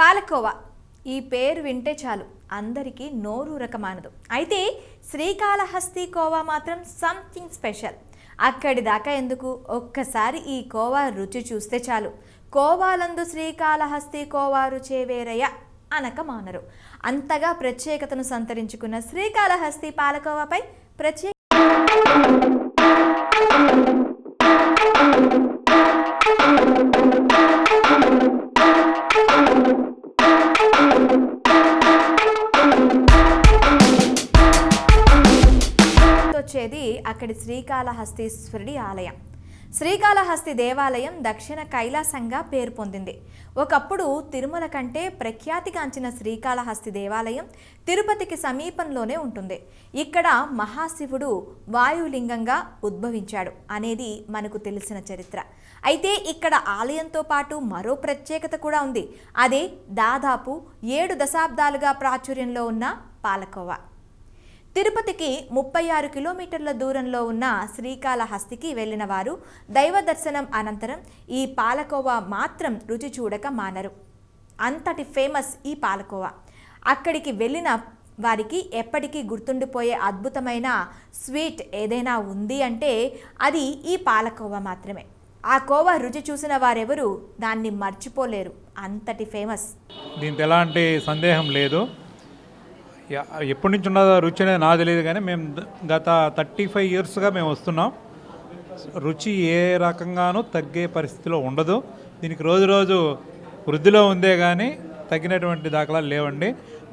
పాలకోవా ఈ పేరు వింటే చాలు అందరికీ నోరూరకమానదు. అయితే శ్రీకాళహస్తి కోవా మాత్రం సంథింగ్ స్పెషల్. అక్కడి దాకా ఎందుకు, ఒక్కసారి ఈ కోవా రుచి చూస్తే చాలు కోవాలందు శ్రీకాళహస్తి కోవా రుచే వేరయ్య అనక మానరు. అంతగా ప్రత్యేకతను సంతరించుకున్న శ్రీకాళహస్తి పాలకోవాపై ప్రత్యేక వచ్చేది అక్కడి శ్రీకాళహస్తీశ్వరుడి ఆలయం. శ్రీకాళహస్తి దేవాలయం దక్షిణ కైలాసంగా పేరు పొందింది. ఒకప్పుడు తిరుమల కంటే ప్రఖ్యాతిగాంచిన శ్రీకాళహస్తి దేవాలయం తిరుపతికి సమీపంలోనే ఉంటుంది. ఇక్కడ మహాశివుడు వాయులింగంగా ఉద్భవించాడు అనేది మనకు తెలిసిన చరిత్ర. అయితే ఇక్కడ ఆలయంతో పాటు మరో ప్రత్యేకత కూడా ఉంది. అదే దాదాపు 7 దశాబ్దాలుగా ప్రాచుర్యంలో ఉన్న పాలకోవా. తిరుపతికి 36 కిలోమీటర్ల దూరంలో ఉన్న శ్రీకాళహస్తికి వెళ్ళిన వారు దైవ దర్శనం అనంతరం ఈ పాలకోవా మాత్రం రుచి చూడక మానరు. అంతటి ఫేమస్ ఈ పాలకోవా. అక్కడికి వెళ్ళిన వారికి ఎప్పటికీ గుర్తుండిపోయే అద్భుతమైన స్వీట్ ఏదైనా ఉంది అంటే అది ఈ పాలకోవా మాత్రమే. ఆ కోవా రుచి చూసిన వారెవరూ దాన్ని మర్చిపోలేరు. అంతటి ఫేమస్. దీంట్లో ఎలాంటి సందేహం లేదు. ఎప్పటి నుంచి ఉన్నదో రుచి అనేది నాకు తెలియదు, కానీ మేము గత 35 ఇయర్స్గా మేము వస్తున్నాం. రుచి ఏ రకంగానూ తగ్గే పరిస్థితిలో ఉండదు. దీనికి రోజు రోజు వృద్ధిలో ఉందే కానీ తగ్గినటువంటి దాఖలాలు లేవండి.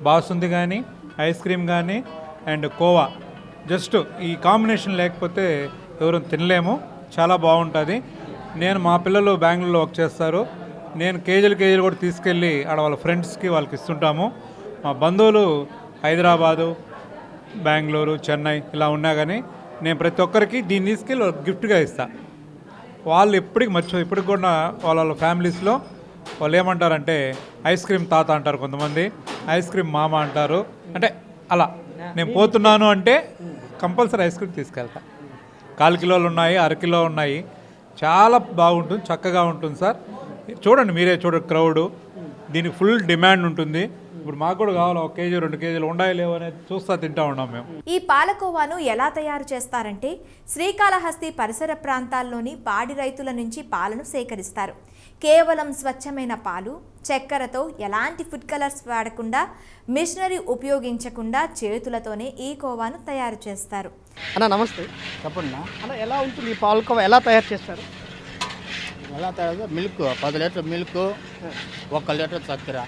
బాసుంది కానీ, ఐస్ క్రీమ్ కానీ అండ్ కోవా, జస్ట్ ఈ కాంబినేషన్ లేకపోతే ఎవరు తినలేము. చాలా బాగుంటుంది. నేను మా పిల్లలు బెంగళూరులో వర్క్ చేస్తారు. నేను కేజీలు కూడా తీసుకెళ్ళి ఆడ వాళ్ళ ఫ్రెండ్స్కి వాళ్ళకి ఇస్తుంటాము. మా బంధువులు హైదరాబాదు, బెంగళూరు, చెన్నై ఇలా ఉన్నా కానీ నేను ప్రతి ఒక్కరికి దీన్ని తీసుకెళ్ళి గిఫ్ట్గా ఇస్తాను. వాళ్ళు ఎప్పటికి ఇప్పటికి కూడా వాళ్ళ ఫ్యామిలీస్లో వాళ్ళు ఏమంటారంటే ఐస్ క్రీమ్ తాత అంటారు, కొంతమంది ఐస్ క్రీమ్ మామ అంటారు. అంటే అలా నేను పోతున్నాను అంటే కంపల్సరీ ఐస్ క్రీమ్ తీసుకెళ్తా. 1/4 కిలోలు ఉన్నాయి, 1/2 కిలో ఉన్నాయి. చాలా బాగుంటుంది, చక్కగా ఉంటుంది సార్. చూడండి, మీరే చూడండి క్రౌడు. దీనికి ఫుల్ డిమాండ్ ఉంటుంది. ఇప్పుడు మాకు కూడా కావాలి 1 కేజీ 2 కేజీలు ఉండాయి లేవు అనేది చూస్తా తింటా ఉన్నాం మేము. ఈ పాలకోవాను ఎలా తయారు చేస్తారంటే శ్రీకాళహస్తి పరిసర ప్రాంతాల్లోని పాడి రైతుల నుంచి పాలను సేకరిస్తారు. కేవలం స్వచ్ఛమైన పాలు, చక్కెరతో ఎలాంటి ఫుడ్ కలర్స్ వాడకుండా, మిషనరీ ఉపయోగించకుండా చేతులతోనే ఈ కోవాను తయారు చేస్తారు. అన్న నమస్తే. చెప్పండి అన్న, ఎలా ఉంటుంది ఈ పాలకోవా, ఎలా తయారు చేస్తారు? ఎలా తయారు? మిల్క్ 10 లీటర్ మిల్క్, 1 లీటర్ చక్కెర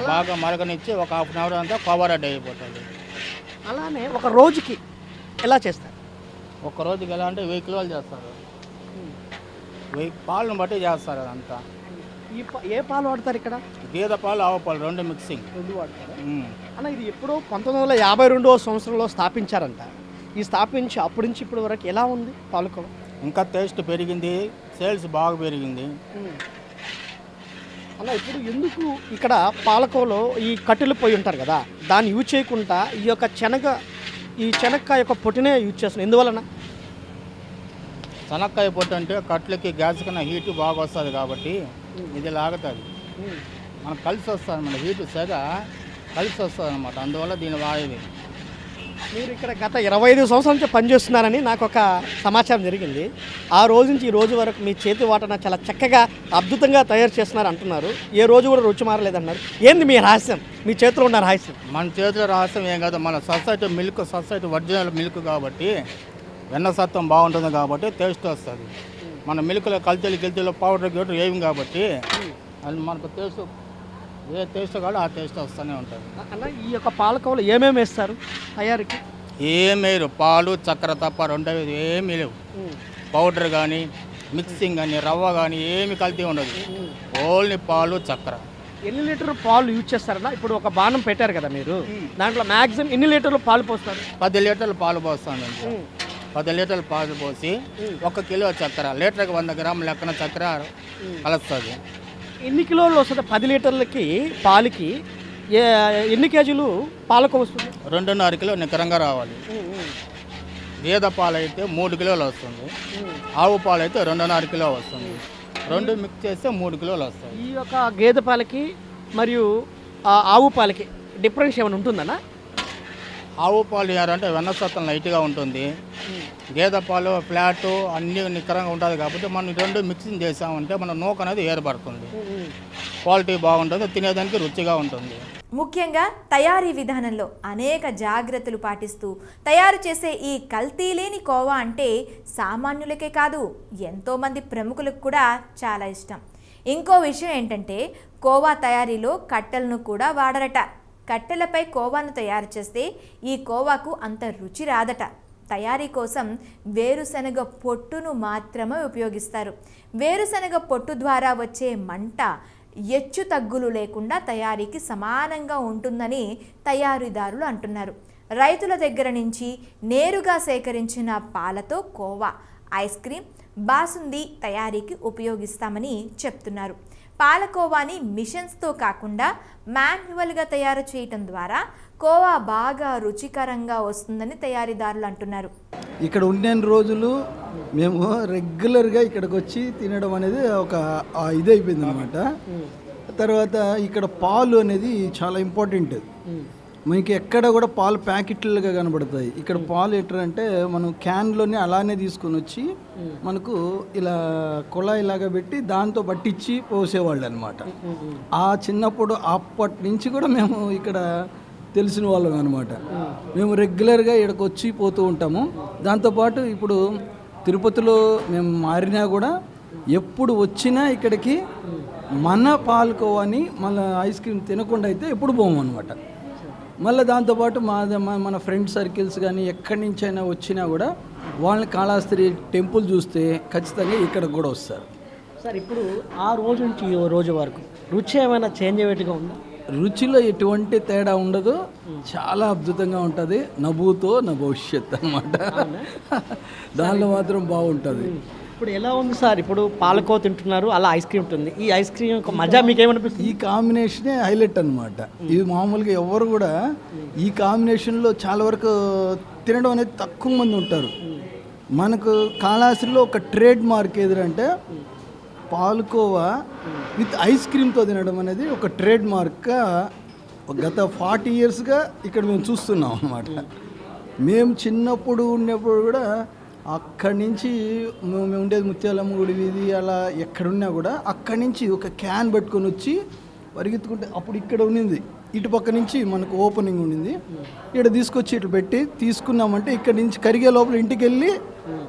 బాగా మరగనిచ్చి ఒక ½ అవర్ అంతా కోవా రెడీ అయిపోతుంది. అలానే ఒక రోజుకి ఎలా చేస్తారు? ఒక రోజుకి ఎలా అంటే 1000 కిలోలు చేస్తారు. 1000 పాలను బట్టి చేస్తారు అదంతా. ఏ పాలు వాడతారు ఇక్కడ? గేదె పాలు, ఆవు పాలు 2 మిక్సింగ్. 2 వాడతారు. అన్న, ఇది ఎప్పుడో 1952వ సంవత్సరంలో స్థాపించారంట. ఈ స్థాపించి అప్పటి నుంచి ఇప్పటి వరకు ఎలా ఉంది పాలకోవా? ఇంకా టేస్ట్ పెరిగింది, సేల్స్ బాగా పెరిగింది. అలా ఇప్పుడు ఎందుకు ఇక్కడ పాలకోవలో ఈ కట్టెలు పోయి ఉంటారు కదా, దాన్ని యూజ్ చేయకుండా ఈ యొక్క శనక్కాయ యొక్క పొట్టునే యూజ్ చేస్తున్నారు, ఎందువలన? శనక్కాయ పొట్టు అంటే కట్లకి గ్యాస్ కన్నా హీట్ బాగా వస్తుంది కాబట్టి ఇది లాగుతుంది. మనకు కలిసి వస్తుంది, మన హీటు సెగ కలిసి వస్తుంది అనమాట. అందువల్ల దీని వాడేది. మీరు ఇక్కడ గత 25 సంవత్సరాల నుంచి పనిచేస్తున్నారని నాకు ఒక సమాచారం జరిగింది. ఆ రోజు నుంచి ఈ రోజు వరకు మీ చేతి వాటన చాలా చక్కగా అద్భుతంగా తయారు చేస్తున్నారు అంటున్నారు. ఏ రోజు కూడా రుచి మారలేదన్నారు. ఏంది మీ రహస్యం, మీ చేతిలో ఉన్న రహస్యం? మన చేతిలో రహస్యం ఏం కాదు, మన society milk, society original milk కాబట్టి వెన్న సత్వం బాగుంటుంది కాబట్టి టేస్ట్ వస్తుంది. మన మిల్క్లో కల్తీలు పౌడర్ గీటర్ ఏమి కాబట్టి అది మనకు టేస్ట్, ఏ టేస్ట్ కాదు ఆ టేస్ట్ వస్తూనే ఉంటుంది. అన్న, ఈ యొక్క పాలకోవలో ఏమేమి వేస్తారు తయారీకి? ఏమేరు పాలు, చక్కెర తప్ప 2 ఏమీ లేవు. పౌడర్ కానీ, మిక్సింగ్ కానీ, రవ్వ కానీ ఏమి కల్తీ ఉండదు. ఓన్లీ పాలు, చక్కెర. ఎన్ని లీటర్ పాలు యూజ్ చేస్తారన్నా? ఇప్పుడు ఒక బాణం పెట్టారు కదా మీరు, దాంట్లో మ్యాక్సిమం ఎన్ని లీటర్లు పాలు పోస్తారు? 10 లీటర్లు పాలు పోస్తాను. 10 లీటర్లు పాలు పోసి 1 కిలో చక్కెర, లీటర్కి 100 గ్రాముల లెక్కన చక్కెర కలుస్తుంది. ఎన్ని కిలోలు వస్తుంది? 10 లీటర్లకి పాలకి ఎన్ని కేజీలు పాలకు వస్తుంది? 2.5 కిలో నికరంగా రావాలి. గేదె పాలు అయితే 3 కిలోలు వస్తుంది. ఆవు పాలు అయితే 2.5 కిలో వస్తుంది. రెండు మిక్స్ చేస్తే 3 కిలోలు వస్తాయి. ఈ యొక్క గేదె పాలకి మరియు ఆవు పాలకి డిఫరెన్స్ ఏమైనా ఉంటుందన్నా? ఆవు పాలు అంటే వెన్న శాతం లైట్గా ఉంటుంది, గేదె పాలు ఫ్లాట్ అన్నీ నిక్కరంగా ఉంటుంది. కాబట్టి మనం రెండు మిక్సింగ్ చేసామంటే మన నూక అనేది ఏర్పడుతుంది, క్వాలిటీ బాగుంటుంది, తినేదానికి రుచిగా ఉంటుంది. ముఖ్యంగా తయారీ విధానంలో అనేక జాగ్రత్తలు పాటిస్తూ తయారు చేసే ఈ కల్తీ లేని కోవా అంటే సామాన్యులకే కాదు, ఎంతోమంది ప్రముఖులకు కూడా చాలా ఇష్టం. ఇంకో విషయం ఏంటంటే కోవా తయారీలో కట్టెలను కూడా వాడరట. కట్టెలపై కోవాను తయారు చేస్తే ఈ కోవాకు అంత రుచి రాదట. తయారీ కోసం వేరుశనగ పొట్టును మాత్రమే ఉపయోగిస్తారు. వేరుశనగ పొట్టు ద్వారా వచ్చే మంట హెచ్చు తగ్గులు లేకుండా తయారీకి సమానంగా ఉంటుందని తయారీదారులు అంటున్నారు. రైతుల దగ్గర నుంచి నేరుగా సేకరించిన పాలతో కోవా, ఐస్ క్రీమ్, బాసుంది తయారీకి ఉపయోగిస్తామని చెప్తున్నారు. పాలకోవాని మిషన్స్తో కాకుండా మాన్యువల్గా తయారు చేయటం ద్వారా కోవా బాగా రుచికరంగా వస్తుందని తయారీదారులు అంటున్నారు. ఇక్కడ ఉన్న రోజులు మేము రెగ్యులర్గా ఇక్కడికి వచ్చి తినడం అనేది ఒక ఇది అయిపోయింది అనమాట. తర్వాత ఇక్కడ పాలు అనేది చాలా ఇంపార్టెంట్. మనకి ఎక్కడ కూడా పాలు ప్యాకెట్లుగా కనబడతాయి. ఇక్కడ పాలు ఎట్లంటే మనం క్యాన్లోనే అలానే తీసుకొని వచ్చి మనకు ఇలా కుళాయిలాగా పెట్టి దాంతో పట్టించి పోసేవాళ్ళు అనమాట. ఆ చిన్నప్పుడు అప్పటి నుంచి కూడా మేము ఇక్కడ తెలిసిన వాళ్ళం అనమాట. మేము రెగ్యులర్గా ఇక్కడికి వచ్చి పోతూ ఉంటాము. దాంతోపాటు ఇప్పుడు తిరుపతిలో మేము మారినా కూడా ఎప్పుడు వచ్చినా ఇక్కడికి మన పాల్కోవని మళ్ళీ ఐస్ క్రీమ్ తినకుండా అయితే ఎప్పుడు పోము అనమాట. మళ్ళీ దాంతోపాటు మన ఫ్రెండ్ సర్కిల్స్ కానీ ఎక్కడి నుంచి అయినా వచ్చినా కూడా వాళ్ళని కాళహస్తి టెంపుల్ చూస్తే ఖచ్చితంగా ఇక్కడికి కూడా వస్తారు. సార్ ఇప్పుడు ఆ రోజు నుంచి ఈ రోజు వరకు రుచి ఏమైనా చేంజ్ అయ్యేట్టుగా ఉందా? రుచిలో ఎటువంటి తేడా ఉండదు, చాలా అద్భుతంగా ఉంటుంది. నభూతో నా భవిష్యత్ అన్నమాట. దానిలో మాత్రం బాగుంటుంది. ఇప్పుడు ఎలా ఉంది సార్? ఇప్పుడు పాలకో తింటున్నారు, అలా ఐస్ క్రీమ్ ఉంటుంది. ఈ ఐస్ క్రీమ్ యొక్క మజా మీకేమనిపిస్తుంది? ఈ కాంబినేషనే హైలైట్ అనమాట. ఇది మామూలుగా ఎవరు కూడా ఈ కాంబినేషన్లో చాలా వరకు తినడం అనేది తక్కువ మంది ఉంటారు. మనకు కాళహస్తిలో ఒక ట్రేడ్ మార్క్ ఏదంటే పాలకోవా విత్ ఐస్ క్రీమ్తో తినడం అనేది ఒక ట్రేడ్ మార్క్గా గత 40 ఇయర్స్గా ఇక్కడ మేము చూస్తున్నాం అన్నమాట. మేము చిన్నప్పుడు ఉన్నప్పుడు కూడా అక్కడి నుంచి మేము ఉండేది ముత్యాలమ్మ గుడి వీధి, అలా ఎక్కడున్నా కూడా అక్కడి నుంచి ఒక క్యాన్ పెట్టుకొని వచ్చి పరిగెత్తుకుంటే అప్పుడు ఇక్కడ ఉండింది, ఇటుపక్క నుంచి మనకు ఓపెనింగ్ ఉండింది, ఇక్కడ తీసుకొచ్చి ఇట్లా పెట్టి తీసుకున్నామంటే ఇక్కడ నుంచి కరిగే లోపల ఇంటికి వెళ్ళి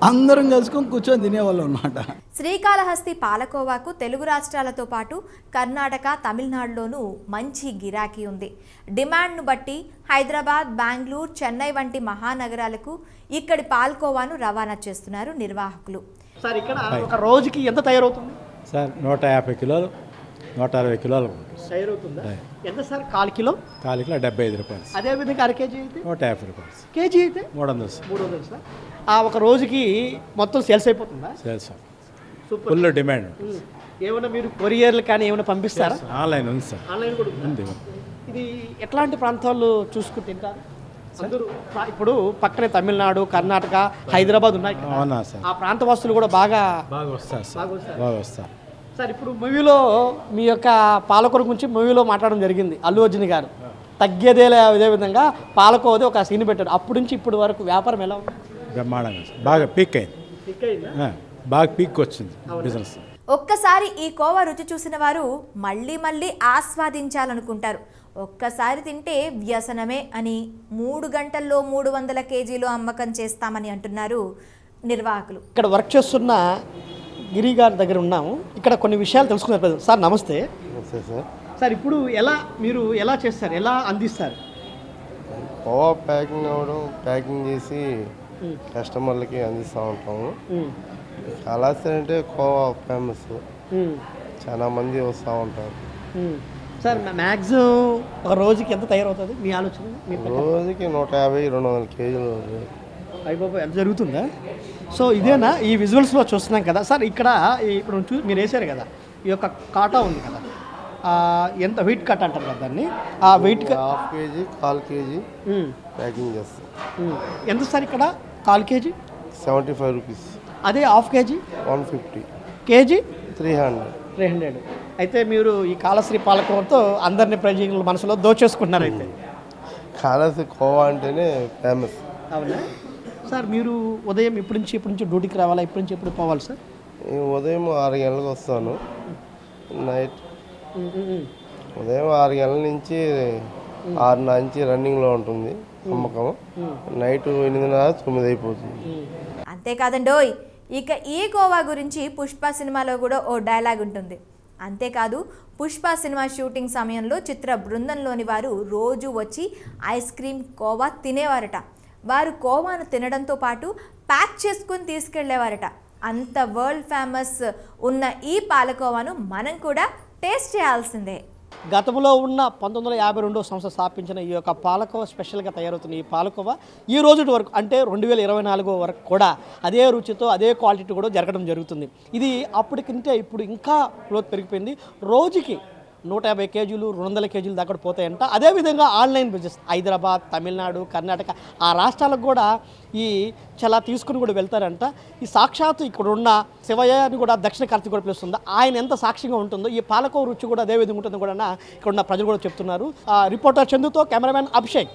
అందరం కలుసుకొని కూర్చొని తినేవాళ్ళం అన్నమాట. శ్రీకాళహస్తి పాలకోవాకు తెలుగు రాష్ట్రాలతో పాటు కర్ణాటక, తమిళనాడులోనూ మంచి గిరాకీ ఉంది. డిమాండ్ను బట్టి హైదరాబాద్, బెంగళూరు, చెన్నై వంటి మహానగరాలకు ఇక్కడి పాలకోవాను రవాణా చేస్తున్నారు నిర్వాహకులు. సార్ ఇక్కడ ఒక రోజుకి ఎంత తయారవుతుంది సార్? 150 కిలోలు, 160 కిలోలు తయారవుతుందా? ఎంత సార్? 1/4 కిలో? 1/4 కిలో 75 రూపాయలు. అదేవిధంగా అర కేజీ అయితే 150 రూపాయలు. కేజీ అయితే 300 సార్. 300 సార్. ఆ ఒక రోజుకి మొత్తం సేల్స్ అయిపోతుందా? Sales sir, super. Full demand. ఏమైనా మీరు కొరియర్లు కానీ ఏమైనా పంపిస్తారా? ఆన్లైన్ ఉంది సార్. ఆన్లైన్ కూడా ఉంది. ఇది ఎట్లాంటి ప్రాంతాల్లో చూసుకుని తింటారు అందరూ? ఇప్పుడు పక్కనే తమిళనాడు, కర్ణాటక, హైదరాబాద్ ఉన్నాయి కదా. అవునా సార్? ఆ ప్రాంత వాసులు కూడా బాగా వస్తారు సార్, బాగా వస్తారు సార్. ఇప్పుడు మూవీలో మీ యొక్క పాలకూర గురించి మూవీలో మాట్లాడడం జరిగింది అల్లు అర్జున్ గారు. తగ్గేదేలే అదేవిధంగా పాలకోవది ఒక సీన్ పెట్టారు. అప్పటి నుంచి ఇప్పటి వరకు వ్యాపారం ఎలా ఉంది? బ్రహ్మాండంగా బాగా పీక్ అయింది, బాగా పీక్ వచ్చింది బిజినెస్. ఒక్కసారి ఈ కోవా రుచి చూసిన వారు మళ్ళీ మళ్ళీ ఆస్వాదించాలనుకుంటారు. ఒక్కసారి తింటే వ్యసనమే అని 3 గంటల్లో 300 కేజీలు అమ్మకం చేస్తామని అంటున్నారు నిర్వాహకులు. ఇక్కడ వర్క్ చేస్తున్న గిరి గారి దగ్గర ఉన్నాము. ఇక్కడ కొన్ని విషయాలు తెలుసుకున్నారు. సార్ నమస్తే. సార్ సార్ ఇప్పుడు మీరు ఎలా చేస్తారు, ఎలా అందిస్తారు? కోవా ప్యాకింగ్ అవ్వడం, ప్యాకింగ్ చేసి కస్టమర్లకి అందిస్తూ ఉంటాము. కాళహస్తి అంటే కోవా ఫేమస్, చాలా మంది వస్తూ ఉంటారు. సార్ మ్యాక్సిమం ఒక రోజుకి ఎంత తయారవుతుంది మీ ఆలోచన? రోజుకి 150-200 కేజీలు అయిపోయి ఎంత జరుగుతుందా? సో ఇదేనా ఈ విజువల్స్లో చూస్తున్నాం కదా సార్. ఇక్కడ ఇప్పుడు మీరు వేసారు కదా, ఈ యొక్క కాటా ఉంది కదా, ఎంత వెయిట్ కట్ అంటారు కదా దాన్ని, ఆ వెయిట్ 1/2 కేజీ 1/4 కేజీ ప్యాకింగ్ చేస్తాం. ఎంత సార్ ఇక్కడ? 1/4 కేజీ 75 రూపీస్. అదే 1/2 కేజీ 150. కేజీ 300. 300. అయితే మీరు ఈ కాళశ్రీ పాలకోవతో అందరిని ప్రజల మనసులో దోచేసుకుంటున్నారు అయితే. కాళశ్రీ కోవా అంటేనే ఫేమస్. అవునా సార్? మీరు ఉదయం ఇప్పటి నుంచి డ్యూటీకి రావాలా? ఇప్పటి నుంచి ఎప్పుడు పోవాలి సార్? ఉదయం 6 గంటలకు వస్తాను. నైట్ ఉదయం 6 గంటల నుంచి 6 నుంచి రన్నింగ్లో ఉంటుంది అమ్మకం. నైట్ 8:30, 9 అయిపోతుంది. అంతేకాదండోయ్, ఇక ఈ గోవా గురించి పుష్ప సినిమాలో కూడా ఓ డైలాగ్ ఉంటుంది. అంతేకాదు, పుష్ప సినిమా షూటింగ్ సమయంలో చిత్ర బృందంలోని వారు రోజు వచ్చి ఐస్ క్రీమ్ కోవా తినేవారట. వారు కోవాను తినడంతో పాటు ప్యాక్ చేసుకుని తీసుకెళ్లేవారట. అంత వరల్డ్ ఫేమస్ ఉన్న ఈ పాలకోవాను మనం కూడా టేస్ట్ చేయాల్సిందే. గతంలో ఉన్న 1952 సంవత్సరం స్థాపించిన ఈ యొక్క పాలకోవా స్పెషల్గా తయారవుతున్న ఈ పాలకోవా ఈ రోజు వరకు అంటే 2024 వరకు కూడా అదే రుచితో అదే క్వాలిటీ కూడా జరగడం జరుగుతుంది. ఇది అప్పటికంటే ఇప్పుడు ఇంకా గ్రోత్ పెరిగిపోయింది. రోజుకి 150 కేజీలు 200 కేజీలు దాకా పోతాయంట. అదేవిధంగా ఆన్లైన్ బిజినెస్ హైదరాబాద్, తమిళనాడు, కర్ణాటక ఆ రాష్ట్రాలకు కూడా ఈ చాలా తీసుకుని కూడా వెళ్తారంట. ఈ సాక్షాత్తు ఇక్కడ ఉన్న శివయ్య అని కూడా దక్షిణ కార్తీక కూడా పిలుస్తుంది. ఆయన ఎంత సాక్షిగా ఉంటుందో ఈ పాలకోవ రుచి కూడా అదే విధంగా ఉంటుందో కూడా ఇక్కడ ఉన్న ప్రజలు కూడా చెప్తున్నారు. రిపోర్టర్ చందుతో కెమెరామెన్ అభిషేక్.